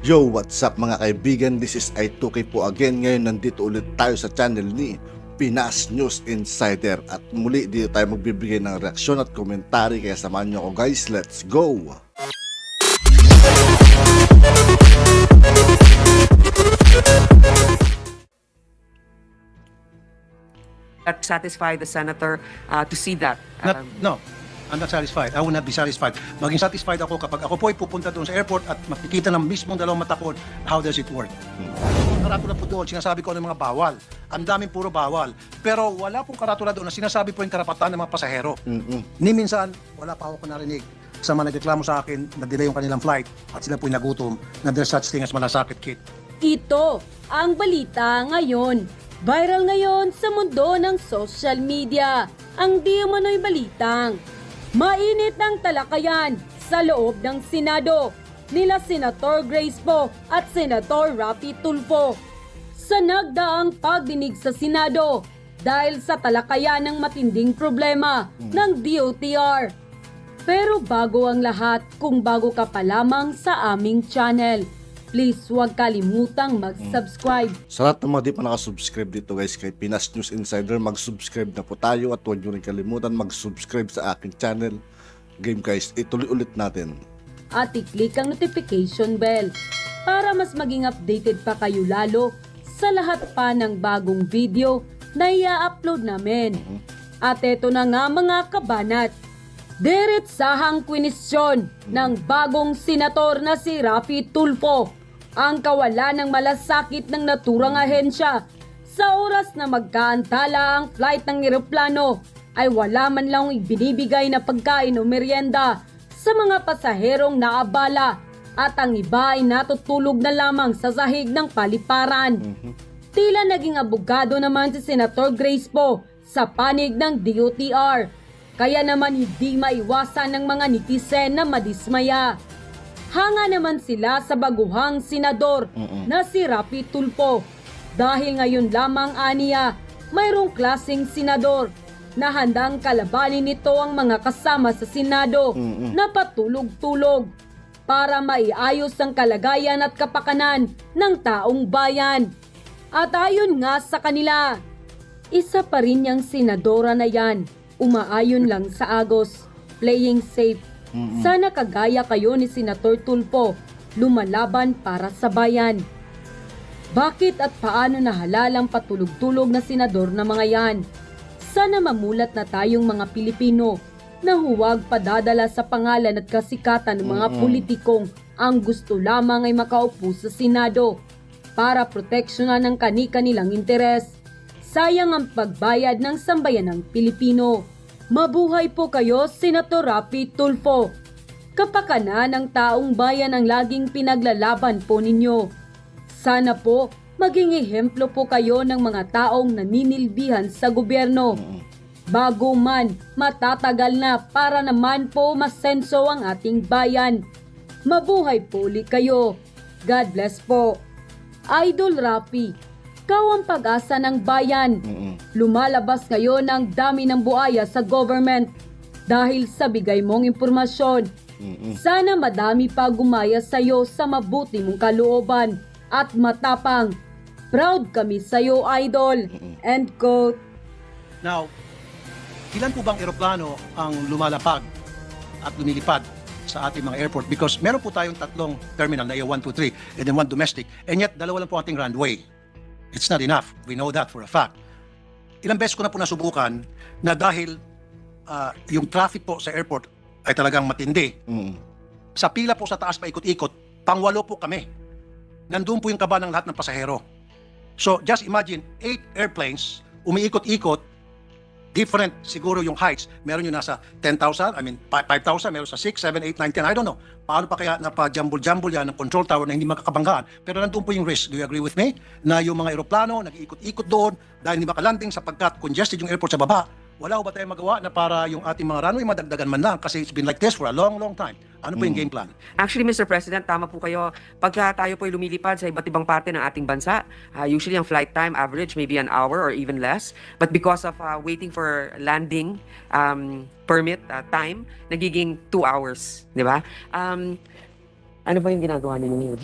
Yo, what's up mga kaibigan? This is I2K po again. Ngayon nandito ulit tayo sa channel ni Pinas News Insider. At muli dito tayo magbibigay ng reaksyon at komentary. Kaya samahan nyo ako guys, let's go! That satisfy the senator to see that? No, I'm not satisfied. I will not be satisfied. Maging satisfied ako kapag ako po ay pupunta doon sa airport at makikita ng mismong dalawang mata ko how does it work. Karatula po doon, sinasabi ko ng mga bawal. Ang daming puro bawal. Pero wala pong karatula doon na sinasabi po yung karapatan ng mga pasahero. Ni minsan, wala pa ako narinig sa mga nagreklamo sa akin na delay yung kanilang flight at sila po nagutom na there's such thing as malasakit kit. Ito ang balita ngayon. Viral ngayon sa mundo ng social media. Ang di umano'y balitang mainit ang talakayan sa loob ng Senado nila Senator Grace Poe at Senator Raffy Tulfo sa nagdaang pagdinig sa Senado dahil sa talakayan ng matinding problema ng DOTR. Pero bago ang lahat, kung bago ka pa lamang sa aming channel, please huwag kalimutang mag-subscribe. Sa lahat ng mga di pa nakasubscribe dito guys kay Pinas News Insider, mag-subscribe na po tayo at huwag nyo rin kalimutan mag-subscribe sa aking channel. Game guys, ituloy ulit natin. At i-click ang notification bell para mas maging updated pa kayo lalo sa lahat pa ng bagong video na i-upload namin. At eto na nga mga kabanat, diretsahang kwenisyon ng bagong senator na si Raffy Tulfo ang kawalan ng malasakit ng naturang ahensya sa oras na magkaantala ang flight ng eroplano ay wala man lang ibinibigay na pagkain o merienda sa mga pasaherong naabala at ang iba ay natutulog na lamang sa sahig ng paliparan. Tila naging abogado naman si Senator Grace Poe sa panig ng DOTR. Kaya naman hindi maiwasan ng mga netizen na madismaya. Hanga naman sila sa baguhang senador na si Raffy Tulfo dahil ngayon lamang aniya mayroong klaseng senador na handang kalabanin nito ang mga kasama sa Senado na patulog-tulog para maiayos ang kalagayan at kapakanan ng taong bayan. At ayon nga sa kanila, isa pa rin yung senadora na yan. Umaayon lang sa agos, playing safe. Sana kagaya kayo ni Senator Tulfo, lumalaban para sa bayan. Bakit at paano nahalalang patulog-tulog na senador na mga yan? Sana mamulat na tayong mga Pilipino na huwag padadala sa pangalan at kasikatan ng mga politikong ang gusto lamang ay makaupo sa Senado para proteksyonan ang kani-kanilang interes. Sayang ang pagbayad ng sambayanang Pilipino. Mabuhay po kayo, Senator Raffy Tulfo. Kapakanan ng taong bayan ang laging pinaglalaban po ninyo. Sana po maging ehemplo po kayo ng mga taong naninilbihan sa gobyerno. Bago man matatagal na para naman po masenso ang ating bayan. Mabuhay po ulit kayo. God bless po. Idol Raffy, ikaw ang pag-asa ng bayan. Lumalabas ngayon ang dami ng buaya sa government dahil sa bigay mong impormasyon. Sana madami pa gumaya sa iyo sa mabuti mong kalooban at matapang. Proud kami sa iyo, idol. End quote. Now, ilan po bang eroplano ang lumalapag at lumilipad sa ating mga airport? Because meron po tayong tatlong terminal na 1, 2, 3 and then one domestic and yet dalawa lang po ating runway. It's not enough. We know that for a fact. Ilang beses ko na po nasubukan na dahil yung traffic po sa airport ay talagang matindi. Sa pila po sa taas paikot-ikot, pangwalo po kami. Nandun po yung kaba ng lahat ng pasahero. So just imagine, 8 airplanes, umiikot-ikot, different siguro yung heights. Meron yung nasa 10,000, 5,000, meron sa 6, 7, 8, 9, 10, I don't know. Paano pa kaya napajambul-jambul yan ng control tower na hindi makakabanggaan? Pero nandun po yung risk. Do you agree with me? Na yung mga aeroplano, nag-iikot-ikot doon dahil hindi makalanding sapagkat congested yung airport sa baba. Wala ko ba tayong magawa na para yung ating mga runway madagdagan man lang? Kasi it's been like this for a long, long time. Ano po yung game plan? Actually, Mr. President, tama po kayo. Pagka tayo po ay lumilipad sa iba't ibang parte ng ating bansa, usually ang flight time average maybe an hour or even less. But because of waiting for landing permit time, nagiging 2 hours. Di ba? Ano ba yung ginagawa ninyo?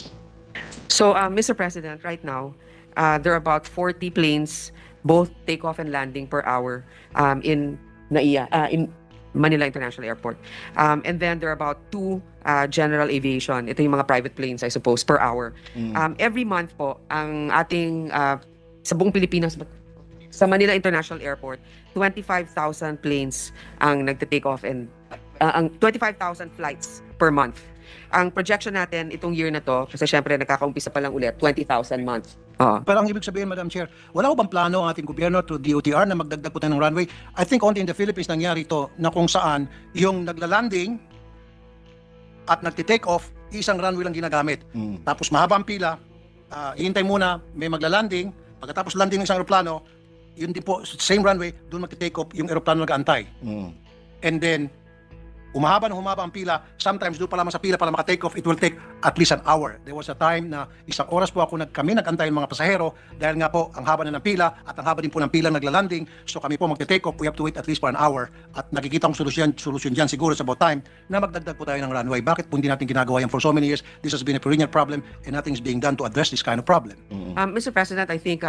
So, Mr. President, right now, there are about 40 planes, both takeoff and landing per hour in NAIA, in Manila International Airport. And then there are about 2 general aviation. Ito yung mga private planes, I suppose, per hour. Every month po, ang ating, sa buong Pilipinas, sa Manila International Airport, 25,000 planes ang nagte-take off and ang 25,000 flights per month. Ang projection natin itong year na to, kasi syempre nakakaumpisa pa lang ulit, 20,000 months. Pero ang ibig sabihin, Madam Chair, wala ko bang plano ang ating gobyerno to DOTR na magdagdag po tayo ng runway? I think only in the Philippines nangyari ito na kung saan yung nagla-landing at nagti-take off, isang runway lang ginagamit. Tapos mahaba ang pila, hihintay muna, may magla-landing, pagkatapos landing ng isang aeroplano, yun din po, same runway, doon magti-take off yung aeroplano nag-aantay. And then, humahaba ang pila. Sometimes doon pa lamang sa pila para maka-take off, it will take at least an hour. There was a time na isang oras po kami nag-antay ng mga pasahero dahil nga po ang haba na ng pila at ang haba din po ng pila nagla-landing. So kami po magte-take off, we have to wait at least for an hour. At nakikita kong solusyon dyan siguro sa about time na magdagdag po tayo ng runway. Bakit po hindi natin ginagawa yan for so many years? This has been a perennial problem and nothing is being done to address this kind of problem. Mr. President, I think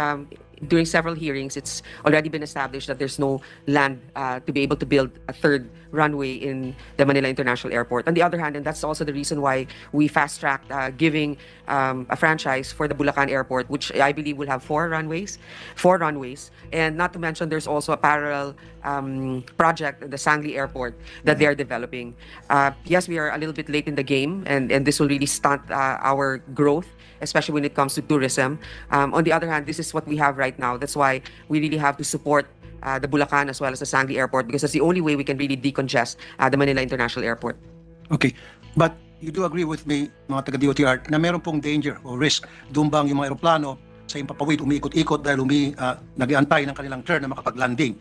during several hearings, it's already been established that there's no land to be able to build a third runway in the Manila International Airport. On the other hand, and that's also the reason why we fast-tracked giving a franchise for the Bulacan Airport, which I believe will have 4 runways. And not to mention, there's also a parallel project at the Sangli Airport that they are developing. Yes, we are a little bit late in the game, and this will really stunt our growth, especially when it comes to tourism. On the other hand, this is what we have right now. That's why we really have to support the Bulacan as well as the Sangli Airport, because that's the only way we can really decongest the Manila International Airport. Okay. But you do agree with me, mga taga-DOTR, na meron pong danger o risk doon bang yung mga aeroplano sa impapawid, umiikot-ikot dahil nag-iantay ng kanilang turn na makapag-landing.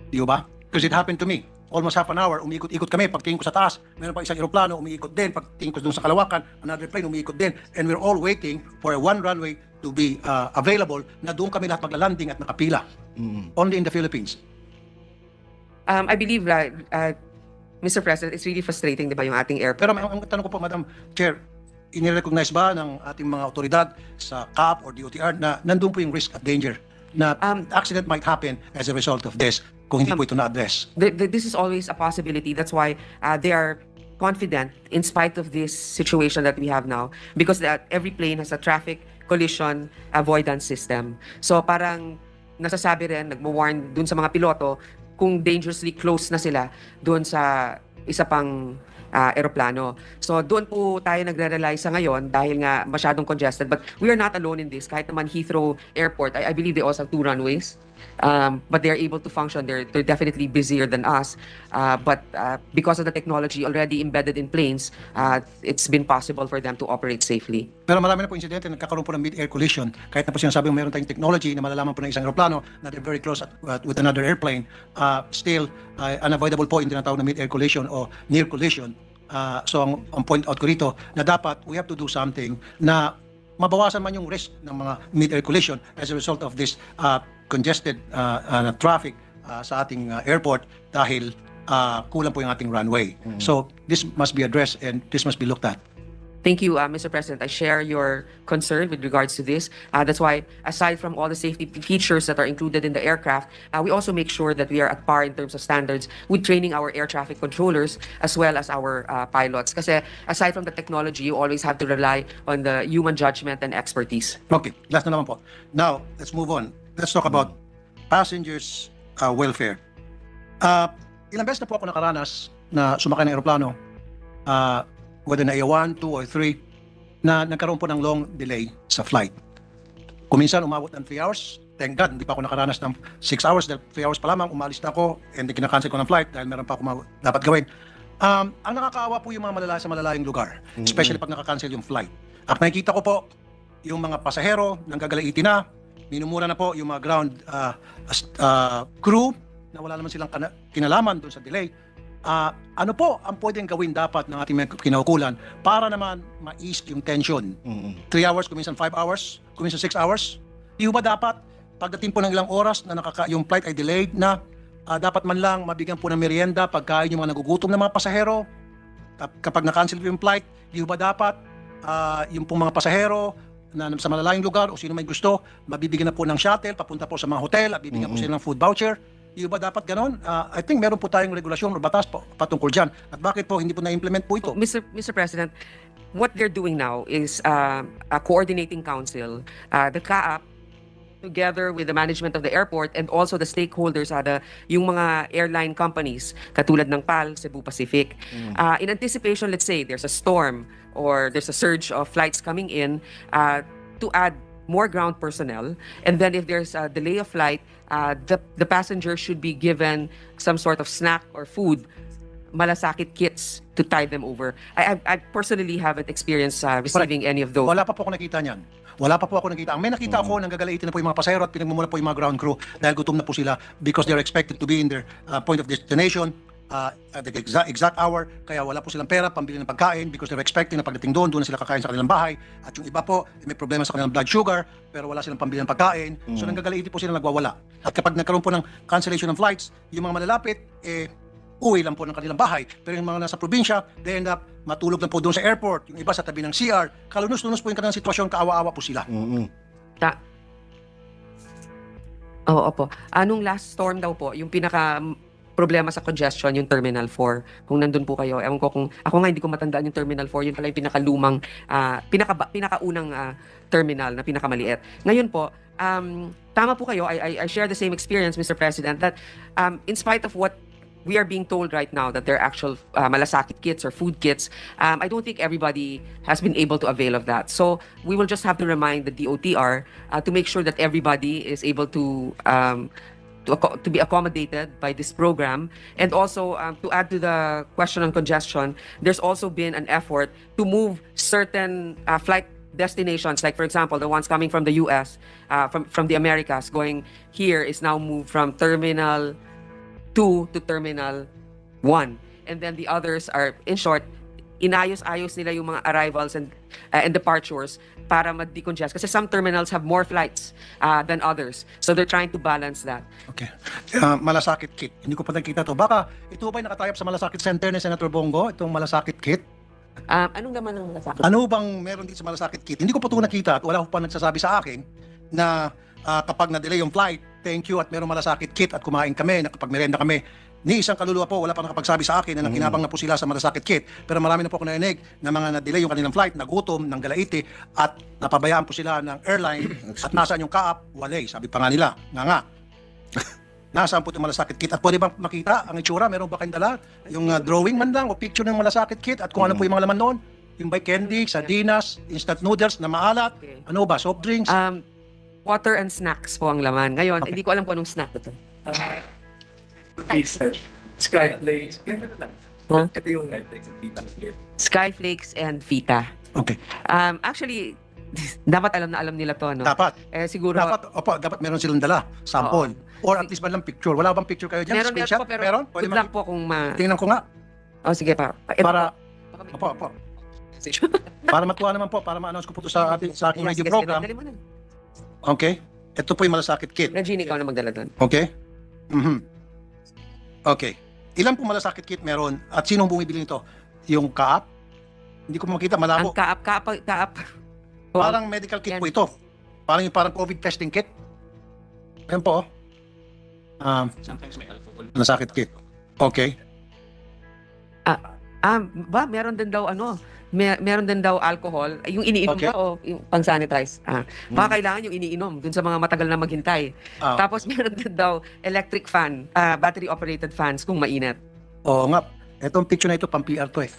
Di ba? Because it happened to me. Almost half an hour, umiikot-ikot kami. Pagtingin ko sa taas, meron pa isang aeroplano, umiikot din. Pagtingin ko doon sa kalawakan, another plane, umiikot din. And we're all waiting for a one runway to be available na doon kami lahat magla-landing at nakapila. Only in the Philippines. I believe, Mr. President, it's really frustrating, di ba, yung ating airport. Pero ang tanong ko po, Madam Chair, inirecognize ba ng ating mga otoridad sa CAAP or DOTR na nandun po yung risk at danger na accident might happen as a result of this kung hindi po ito na-address? This is always a possibility. That's why they are confident in spite of this situation that we have now, because every plane has a traffic collision avoidance system. So parang nasasabi rin, nagmo-warn dun sa mga piloto kung dangerously close na sila dun sa isa pang eroplano. So doon po tayo nagre-rely sa ngayon dahil nga masyadong congested. But we are not alone in this. Kahit naman Heathrow Airport, I believe they also have 2 runways. But they're able to function. They're definitely busier than us. But because of the technology already embedded in planes, it's been possible for them to operate safely. Pero marami na po insidente, nagkakaroon po ng mid-air collision. Kahit na po sinasabi meron tayong technology na malalaman po ng isang aeroplano na they're very close with another airplane, still unavoidable po yung tinatawag na mid-air collision o near collision. So ang point out ko rito na dapat we have to do something na mabawasan man yung risk ng mga mid-air collision as a result of this congested traffic sa ating airport dahil kulang po yung ating runway. So this must be addressed and this must be looked at. Thank you, Mr. President. I share your concern with regards to this. That's why, aside from all the safety features that are included in the aircraft, we also make sure that we are at par in terms of standards with training our air traffic controllers as well as our pilots. Kasi aside from the technology, you always have to rely on the human judgment and expertise. Okay, last na naman po. Now, let's move on. Let's talk about passengers' welfare. Ilang beses na po ako nakaranas na sumakay ng aeroplano, whether na 1, 2, or 3, na nagkaroon po ng long delay sa flight. Kuminsan umabot ng 3 hours. Thank God, hindi pa ako nakaranas ng 6 hours dahil 3 hours pa lamang, umalis na ako and kinakancel ko ng flight dahil meron pa ako dapat gawin. Ang nakakaawa po yung mga malalayong lugar, especially pag nakakancel yung flight. At nakikita ko po yung mga pasahero nanggagalaiti na, minumura na po yung mga ground crew na wala naman silang kinalaman doon sa delay. Ano po ang pwedeng gawin dapat ng ating mga kinaukulan para naman ma-ease yung tension? 3 hours, kuminsan 5 hours, kuminsan 6 hours. Di ba dapat pagdating po ng ilang oras na yung flight ay delayed na dapat man lang mabigyan po ng merienda, pagkain yung mga nagugutom na mga pasahero? Kapag na-cancel yung flight, di ba dapat yung pong mga pasahero na sa malalayong lugar o sino may gusto, mabibigyan na po ng shuttle, papunta po sa mga hotel, at bibigyan po sila ng food voucher. Yung ba dapat ganon? I think meron po tayong regulasyon o batas po patungkol dyan. At bakit po hindi po na-implement po ito? Mr. President, what they're doing now is a coordinating council, the CAAP, together with the management of the airport and also the stakeholders, yung mga airline companies, katulad ng PAL, Cebu Pacific. In anticipation, let's say, there's a storm or there's a surge of flights coming in, to add more ground personnel. And then if there's a delay of flight, the passenger should be given some sort of snack or food, malasakit kits to tide them over. I personally haven't experienced receiving any of those. Wala pa po ako nakita niyan. Wala pa po ako nakita. Ang may nakita ako, nanggagalitin na po yung mga pasahero at pinagmumula po yung mga ground crew dahil gutom na po sila because they're expected to be in their point of destination at the exact hour. Kaya wala po silang pera pambili ng pagkain because they're expecting na pagdating doon na sila kakain sa kanilang bahay. At yung iba po, may problema sa kanilang blood sugar pero wala silang pambili ng pagkain. So nanggagalitin po sila, nagwawala. At kapag nagkaroon po ng cancellation ng flights, yung mga malalapit, uwi lang po ng kanilang bahay. Pero yung mga nasa probinsya, they end up matulog lang po doon sa airport. Yung iba sa tabi ng CR. Kalunos-lunos po yung kanilang sitwasyon, kaawa-awa po sila. Oo po. Anong last storm daw po, yung pinaka problema sa congestion, yung Terminal 4. Kung nandun po kayo, ewan ko kung, ako nga hindi ko matandaan yung Terminal 4, yun pala yung pinakalumang, pinakaunang terminal na pinakamaliit. Ngayon po, tama po kayo, I share the same experience, Mr. President, that in spite of what we are being told right now that they're actual malasakit kits or food kits, I don't think everybody has been able to avail of that. So we will just have to remind the DOTR to make sure that everybody is able to be accommodated by this program. And also, to add to the question on congestion, there's also been an effort to move certain flight destinations, like for example, the ones coming from the US, from the Americas, going here is now moved from Terminal 2 to Terminal 1. And then the others are, in short, inayos-ayos nila yung mga arrivals and departures para ma-decongest. Kasi some terminals have more flights than others. So they're trying to balance that. Okay. Malasakit kit. Hindi ko pa nakita to. Baka ito ba yung nakatayap sa Malasakit Center ni Senator Bongo? Itong Malasakit kit? Anong naman ang malasakit? Ano bang meron dito sa Malasakit kit? Hindi ko pa ito nakita at wala ko pa nagsasabi sa akin na kapag na-delay yung flight, thank you at meron Malasakit kit at kumain kami, nakapag-merenda kami. Ni isang kaluluwa po, wala pa nakapagsabi sa akin na nakinabang na po sila sa Malasakit kit. Pero marami na po ako narinig na mga na-delay yung kanilang flight, nagutom, ng galaiti, at napabayaan po sila ng airline at nasaan yung kaap, walay. Sabi pa nga nila, nga. Nasaan po yung Malasakit kit? At pwede bang makita ang itsura? Meron ba kayong dala? Yung drawing man lang o picture ng Malasakit kit at kung ano po yung mga laman noon? Yung by candy, sardinas, instant noodles na maalat, Okay. ano ba, soft drinks? Water and snacks po ang laman. Ngayon, Okay. hindi ko alam kung anong snack ito. Skyflakes. Huh? Ito yung Netflix at Tita Flip. Skyflakes and Vita. Okay. Actually, dapat alam na alam nila to, no? Dapat. Siguro, Dapat meron silang dala, sample. Or at least ba lang picture. Wala bang picture kayo dyan? meron Screenshot? po, pero Meron? Pwede good luck po kung Tingnan ko nga. sige pa. Para, para matuwa naman po, para ma-announce ko po ito sa aking radio program. Dali mo na. Okay. Ito po yung Malasakit kit. Regine, ikaw na magdala doon. Okay? Okay. Ilan po Malasakit kit meron? At sinong bumibili nito? Yung kaap? Hindi ko makita, malabo. Ang kaap. Parang medical kit Yan. po ito. Parang COVID testing kit. Ayan po. Sometimes may alcohol. Malasakit kit. Okay. Meron din daw meron din daw alcohol. Yung iniinom Okay. ba o yung pang-sanitize? Baka kailangan yung iniinom dun sa mga matagal na maghintay. Tapos meron din daw electric fan, battery-operated fans kung mainit. Oo nga. Etong picture na ito, pang-PR to eh.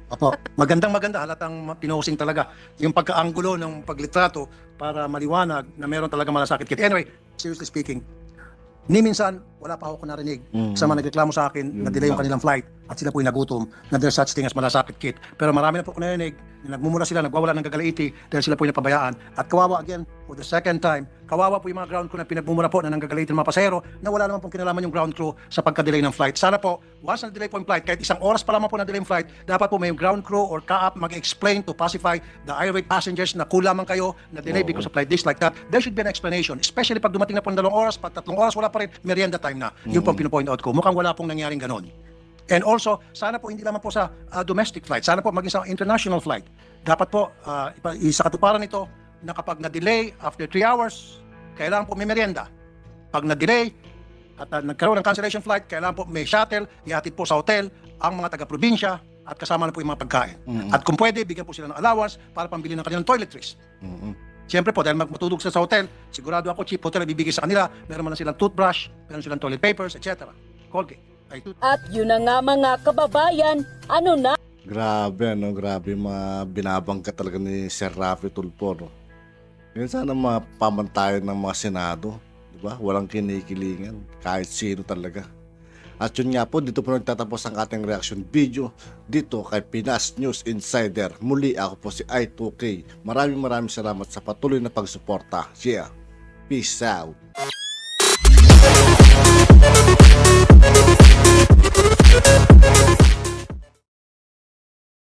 Opo. Magandang-maganda. Halatang pinosing talaga. Yung pagka-anggulo ng paglitrato para maliwanag na meron talaga Malasakit kit. Anyway, seriously speaking, ni minsan, wala pa ako narinig sa mga nagreklamo sa akin na delay yung kanilang flight at sila po'y nagutom na there's such thing as Malasakit kit. Pero marami na po ako narinig na nagmumura sila, nagwawala ng gagalaiti dahil sila po'y napabayaan. At kawawa again, for the second time, kawawa po yung mga ground crew na pinagmumura po na nanggagalaiti ng mga pasahero na wala naman pong kinalaman yung ground crew sa pagka-delay ng flight. Sana po, once na-delay po yung flight, kahit isang oras pa lamang po na-delay yung flight, dapat po may ground crew or CAAP mag-explain to pacify the irate passengers na kulamang kayo na delay because of flight this like that. There should be an explanation, especially pag dumating na po ng 2 oras, pag 3 oras, wala pa rin, merienda time na. Yun po ang pinopoint out ko. Mukhang wala pong nangyaring ganon. And also, sana po hindi lamang po sa domestic flight, sana po maging sa international flight. Dapat po, isa katuparan nito na kapag na-delay after 3 hours, kailangan po may merienda. Pag na-delay at nagkaroon ng cancellation flight, kailangan po may shuttle, ihatid po sa hotel ang mga taga-probinsya at kasama na po yung mga pagkain. At kung pwede, bigyan po sila ng allowance para pambili ng kanilang toiletries. Siyempre po, dahil matutulog sila sa hotel, sigurado ako cheap hotel na bibigay sa kanila, meron man na silang toothbrush, meron silang toilet papers, etc. Colgate. At yun na nga mga kababayan, ano na? Grabe, no? Grabe mga binabangka talaga ni Sir Raffy Tulfo, no? Yan sana mapamantayan ng mga Senado, di ba? Walang kinikilingan, kahit sino talaga. At yun nga po, dito po nagtatapos ang ating reaction video dito kay Pinas News Insider. Muli ako po si I2K. Maraming salamat sa patuloy na pagsuporta. Yeah, peace out.